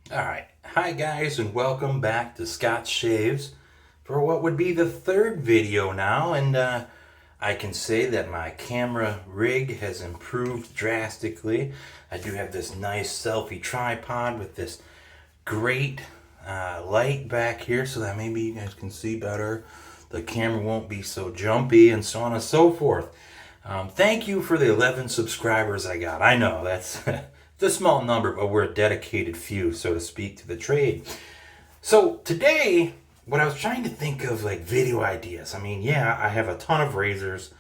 Alright, hi guys and welcome back to Scott Shaves for what would be the third video now, and I can say that my camera rig has improved drastically. I do have this nice selfie tripod with this great light back here so that maybe you guys can see better. The camera won't be so jumpy and so on and so forth. Thank you for the 11 subscribers I got. I know that's it's a small number, but we're a dedicated few, so to speak, to the trade. So today, what I was trying to think of, like, video ideas. I mean, yeah, I have a ton of razors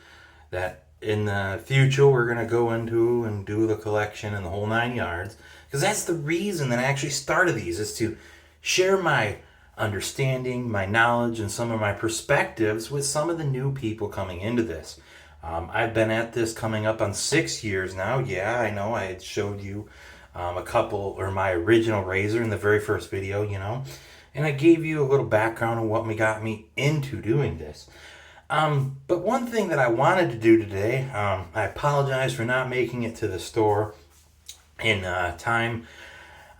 that in the future we're going to go into and do the collection and the whole 9 yards. Because that's the reason that I actually started these, is to share my understanding, my knowledge, and some of my perspectives with some of the new people coming into this. I've been at this coming up on 6 years now. Yeah, I know I had showed you a couple, or my original razor in the very first video, and I gave you a little background on what got me into doing this. But one thing that I wanted to do today, I apologize for not making it to the store in time.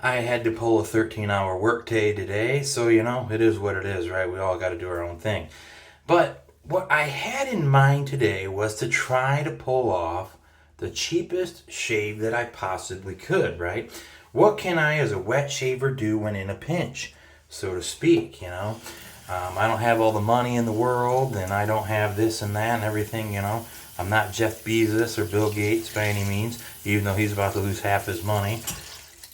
I had to pull a 13-hour workday today, so it is what it is, right? We all got to do our own thing. But what I had in mind today was to try to pull off the cheapest shave that I possibly could, right? What can I as a wet shaver do when in a pinch, so to speak, I don't have all the money in the world, and I don't have this and that and everything, I'm not Jeff Bezos or Bill Gates by any means, even though he's about to lose half his money.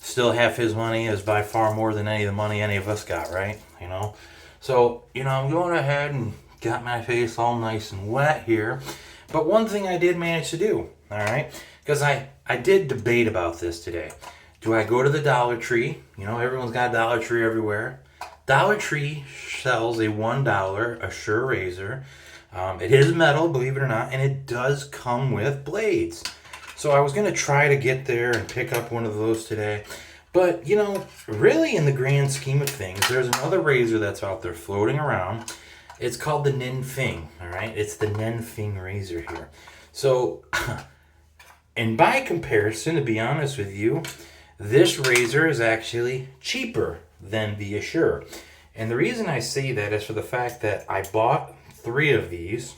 Still, half his money is by far more than any of the money any of us got, right? So, I'm going ahead and got my face all nice and wet here. But one thing I did manage to do, all right, because I did debate about this today. Do I go to the Dollar Tree? Everyone's got a Dollar Tree everywhere. Dollar Tree sells a $1 Assure razor. It is metal, believe it or not, and it does come with blades. So I was going to try to get there and pick up one of those today. But, really in the grand scheme of things, there's another razor that's out there floating around. It's called the Nen Fing, all right? It's the Nen Fing Razor here. So, and by comparison, to be honest with you, this razor is actually cheaper than the Assure. And the reason I say that is for the fact that I bought 3 of these,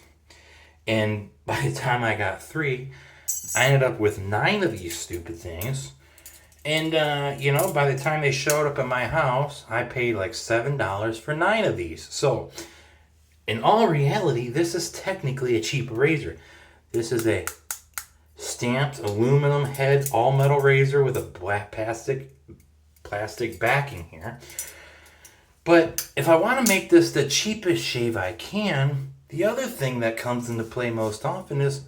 and by the time I got 3, I ended up with 9 of these stupid things. And, by the time they showed up at my house, I paid like $7 for 9 of these. So, in all reality, this is technically a cheap razor. This is a stamped aluminum head all metal razor with a black plastic backing here. But if I want to make this the cheapest shave I can, the other thing that comes into play most often is,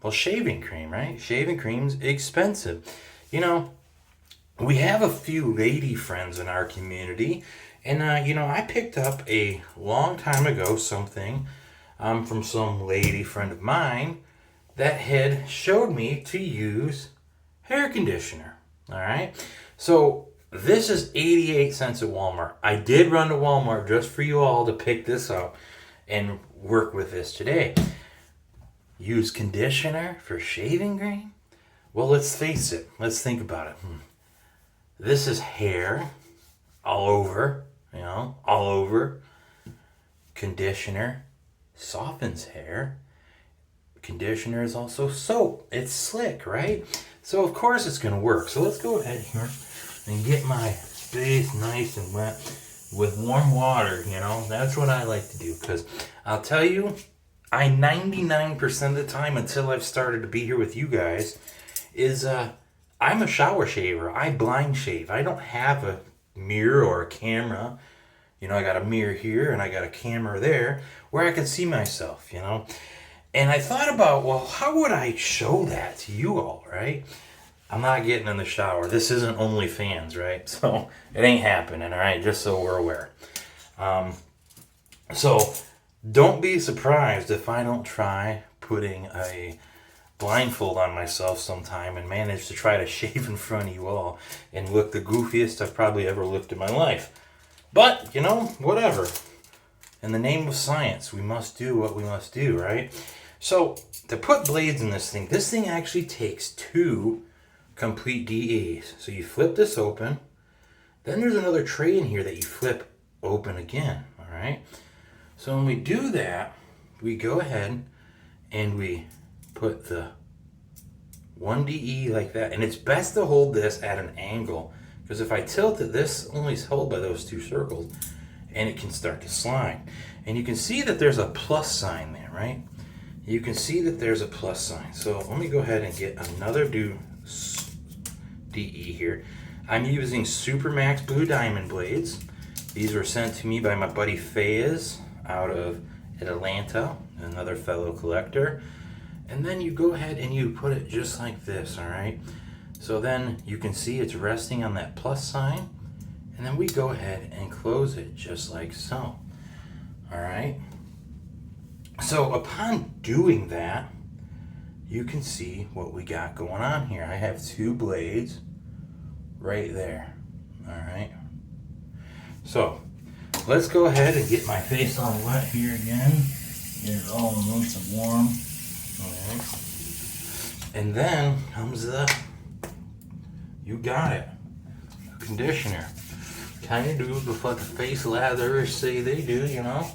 well, shaving cream, right? Shaving cream's expensive. We have a few lady friends in our community, and I picked up a long time ago something from some lady friend of mine that had showed me to use hair conditioner. All right, so this is 88 cents at Walmart. I did run to Walmart just for you all to pick this up and work with this today. Use conditioner for shaving cream? Well, let's face it. Let's think about it. This is hair all over, all over. Conditioner softens hair. Conditioner is also soap. It's slick, right? So, of course, it's going to work. So, let's go ahead here and get my face nice and wet with warm water, That's what I like to do, because I'll tell you, I 99% of the time until I've started to be here with you guys is I'm a shower shaver. I blind shave. I don't have a mirror or a camera. I got a mirror here and I got a camera there where I can see myself, And I thought about, well, how would I show that to you all, right? I'm not getting in the shower. This isn't OnlyFans, right? So it ain't happening, all right? Just so we're aware. So don't be surprised if I don't try putting a blindfold on myself sometime and manage to try to shave in front of you all and look the goofiest I've probably ever looked in my life. But, whatever. In the name of science, we must do what we must do, right? So, to put blades in this thing actually takes 2 complete DEs. So you flip this open, Then there's another tray in here that you flip open again, all right? So when we do that, we go ahead and we put the 1DE like that. And it's best to hold this at an angle, because if I tilt it, this only is held by those two circles, and it can start to slide. And you can see that there's a plus sign there, right? You can see that there's a plus sign. So let me go ahead and get another DE here. I'm using Supermax Blue Diamond blades. These were sent to me by my buddy Fayez out of Atlanta, another fellow collector. And then you go ahead and you put it just like this, all right? So then you can see it's resting on that plus sign. And then we go ahead and close it just like so, all right? So upon doing that, you can see what we got going on here. I have two blades right there, all right? So let's go ahead and get my face all wet here again. Get it all nice and warm, all right? And then comes the, you got it, conditioner. Kind of do what the face latherers say they do, you know?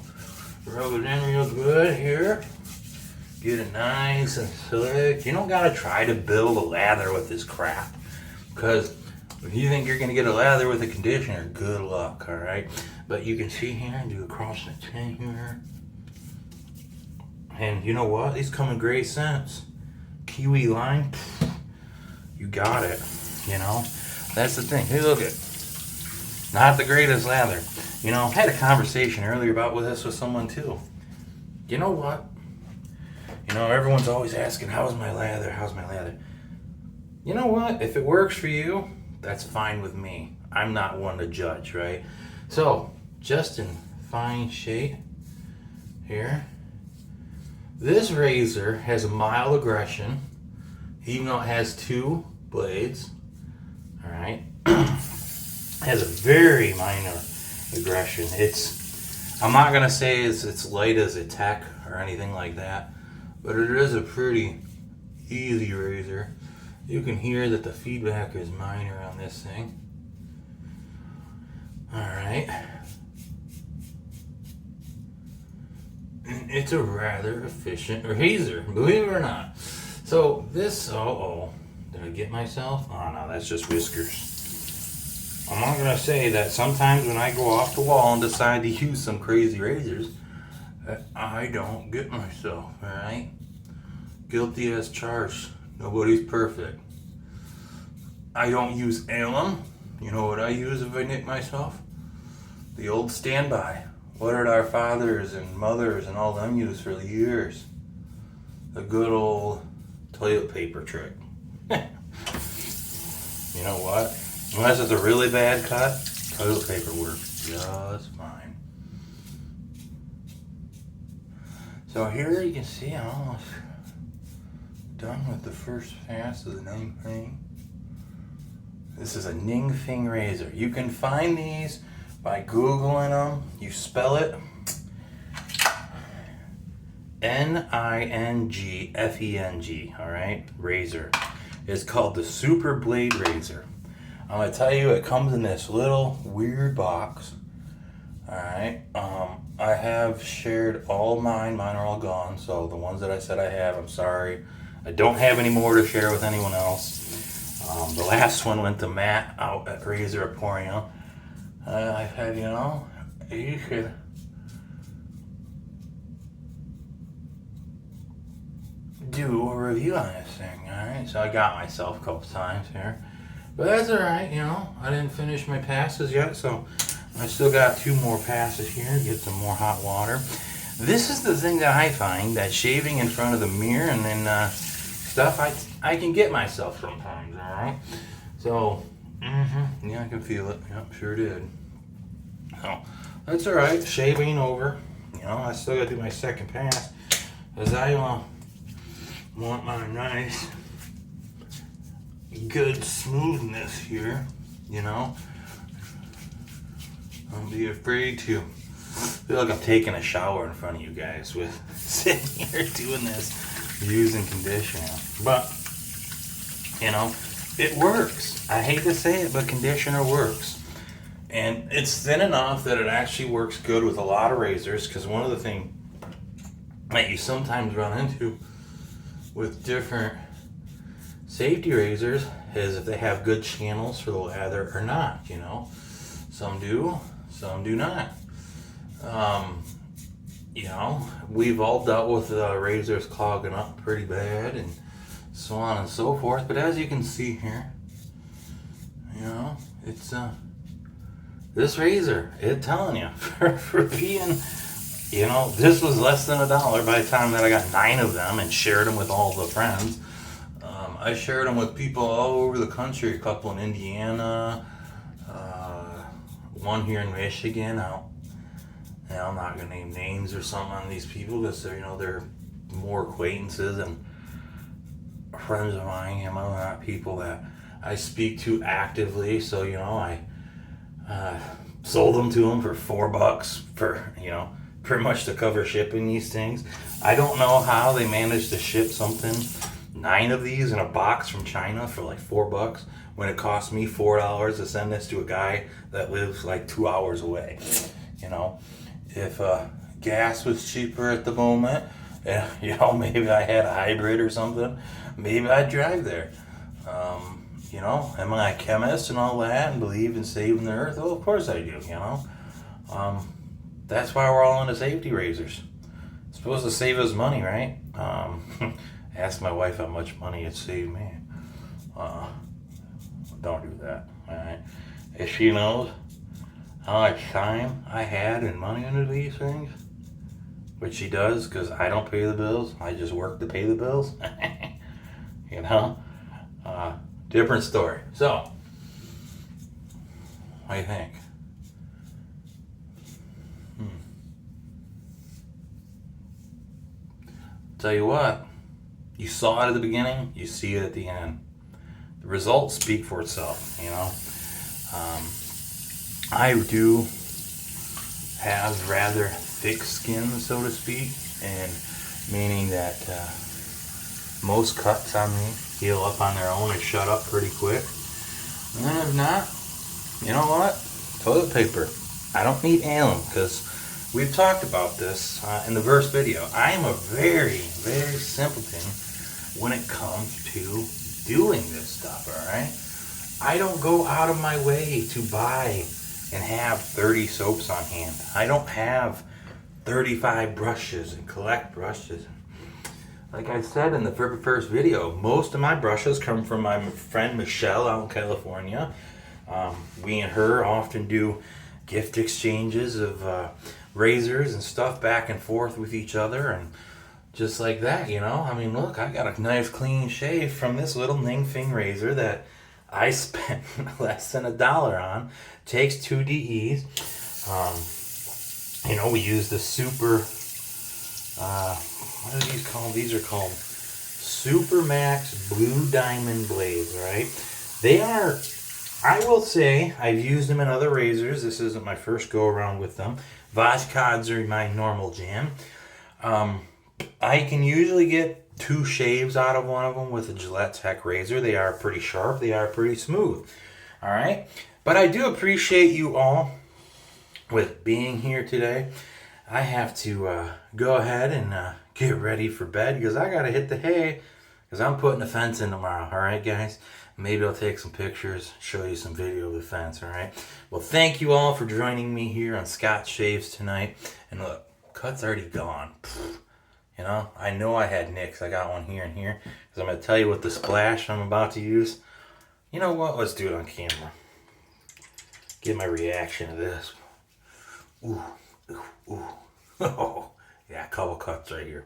Rub it in real good here. Get it nice and slick. You don't gotta try to build a lather with this crap, because if you think you're gonna get a lather with a conditioner, good luck, all right? But you can see here, do across the chin here. And you know what? These come in great scents. Kiwi lime, you got it, you know? That's the thing. Hey, look at, not the greatest lather. You know, I had a conversation earlier about this with someone too. You know what? You know, everyone's always asking, how's my lather? How's my lather? You know what? If it works for you, that's fine with me. I'm not one to judge, right? So, just in fine shape here. This razor has a mild aggression, even though it has two blades, all right? Has a very minor aggression. I'm not gonna say it's light as a tech or anything like that, but it is a pretty easy razor. You can hear that the feedback is minor on this thing. All right. And it's a rather efficient razor, believe it or not. So this, did I get myself? Oh no, that's just whiskers. I'm not gonna say that sometimes when I go off the wall and decide to use some crazy razors, that I don't get myself, all right? Guilty as charged. Nobody's perfect. I don't use alum. You know what I use if I nick myself? The old standby. What did our fathers and mothers and all them use for the years? The good old toilet paper trick. You know what? Unless it's a really bad cut, toilet paper works just fine. So here you can see I'm almost done with the first pass of the Nen Fing. This is a Nen Fing Razor. You can find these by Googling them. You spell it Ningfeng, all right? Razor. It's called the Super Blade Razor. I'm gonna tell you, it comes in this little weird box. All right. I have shared all mine. Mine are all gone. So the ones that I said I have, I'm sorry. I don't have any more to share with anyone else. The last one went to Matt out at Razor Emporium. I said, you know, you should do a review on this thing. All right. So I got myself a couple times here. But that's all right, you know. I didn't finish my passes yet, so I still got 2 more passes here. Get some more hot water. This is the thing that I find, that shaving in front of the mirror and then stuff, I can get myself sometimes, all right? So, yeah, I can feel it. Yep, sure did. So, that's all right. Shaving over. You know, I still got to do my second pass, because I want my nice good smoothness here, you know. Don't be afraid to feel like I'm taking a shower in front of you guys with sitting here doing this, using conditioner. But, you know, it works. I hate to say it, but conditioner works. And it's thin enough that it actually works good with a lot of razors, because one of the things that you sometimes run into with different safety razors is if they have good channels for the lather or not, you know. Some do, some do not. You know, we've all dealt with razors clogging up pretty bad and so on and so forth. But as you can see here, you know, it's this razor, it's telling you, for being, you know, this was less than $1 by the time that I got 9 of them and shared them with all the friends. I shared them with people all over the country, a couple in Indiana, one here in Michigan. I'm not gonna name names or something on these people because they're, you know, they're more acquaintances and friends of mine. You know, not people that I speak to actively. So, you know, I sold them to them for $4 for, you know, pretty much to cover shipping these things. I don't know how they managed to ship 9 of these in a box from China for like $4 when it cost me $4 to send this to a guy that lives like 2 hours away. You know, if gas was cheaper at the moment, you know, maybe I had a hybrid or something, maybe I'd drive there. You know, am I a chemist and all that and believe in saving the earth? Well, of course I do, you know. That's why we're all into safety razors. It's supposed to save us money, right? Ask my wife how much money it saved me. Don't do that, alright? If she knows how much time I had and money into these things, which she does, because I don't pay the bills, I just work to pay the bills. You know? Different story. So, what do you think? Tell you what, you saw it at the beginning, you see it at the end. The results speak for itself, you know. I do have rather thick skin, so to speak, and meaning that most cuts on me heal up on their own and shut up pretty quick. And then if not, you know what? Toilet paper. I don't need alum, because we've talked about this in the first video. I am a very, very simpleton when it comes to doing this stuff, alright? I don't go out of my way to buy and have 30 soaps on hand. I don't have 35 brushes and collect brushes. Like I said in the first video, most of my brushes come from my friend Michelle out in California. We and her often do gift exchanges of razors and stuff back and forth with each other, and just like that, you know. I mean, look, I got a nice clean shave from this little Nen Fing Razor that I spent less than $1 on. Takes 2 DEs. You know, we use the super, what are these called? These are called Super Max Blue Diamond Blades, right? They are, I will say, I've used them in other razors. This isn't my first go around with them. Vajkods are my normal jam. I can usually get 2 shaves out of one of them with a Gillette Tech razor. They are pretty sharp. They are pretty smooth. All right. But I do appreciate you all with being here today. I have to go ahead and get ready for bed because I got to hit the hay because I'm putting the fence in tomorrow. All right, guys? Maybe I'll take some pictures, show you some video of the fence. All right? Well, thank you all for joining me here on Scott Shaves tonight. And look, cut's already gone. You know I had nicks. I got one here and here. Because I'm going to tell you what the splash I'm about to use. You know what? Let's do it on camera. Get my reaction to this. Ooh, ooh, ooh. Oh, yeah, a couple cuts right here.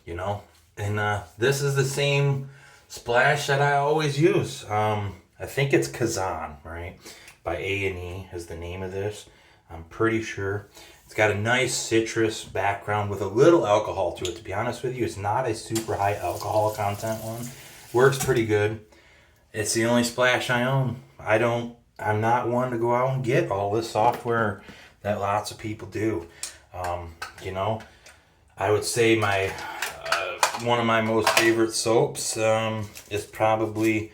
You know? And this is the same splash that I always use. I think it's Kazan, right? By A&E is the name of this. I'm pretty sure. It's got a nice citrus background with a little alcohol to it. To be honest with you, it's not a super high alcohol content one. Works pretty good. It's the only splash I own. I'm not one to go out and get all this software that lots of people do. You know, I would say one of my most favorite soaps is probably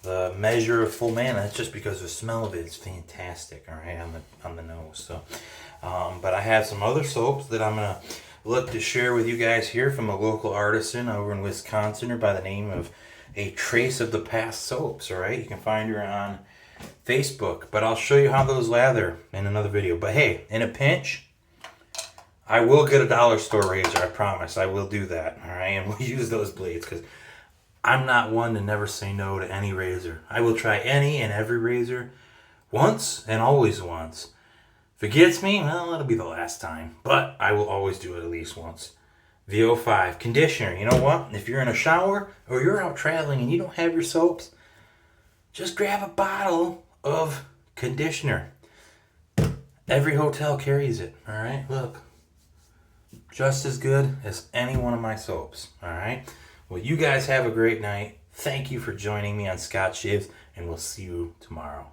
the measure of full man. That's just because the smell of it is fantastic, all right, on the nose. So, but I have some other soaps that I'm gonna look to share with you guys here from a local artisan over in Wisconsin, or by the name of A Trace of the Past Soaps. All right, you can find her on Facebook, but I'll show you how those lather in another video. But hey, in a pinch, I will get a dollar store razor. I promise. I will do that. All right, and we'll use those blades because I'm not one to never say no to any razor. I will try any and every razor once and always once. If it gets me, well, it'll be the last time. But I will always do it at least once. VO5 conditioner. You know what? If you're in a shower or you're out traveling and you don't have your soaps, just grab a bottle of conditioner. Every hotel carries it. All right, look. Just as good as any one of my soaps. All right. Well, you guys have a great night. Thank you for joining me on Scott Shaves, and we'll see you tomorrow.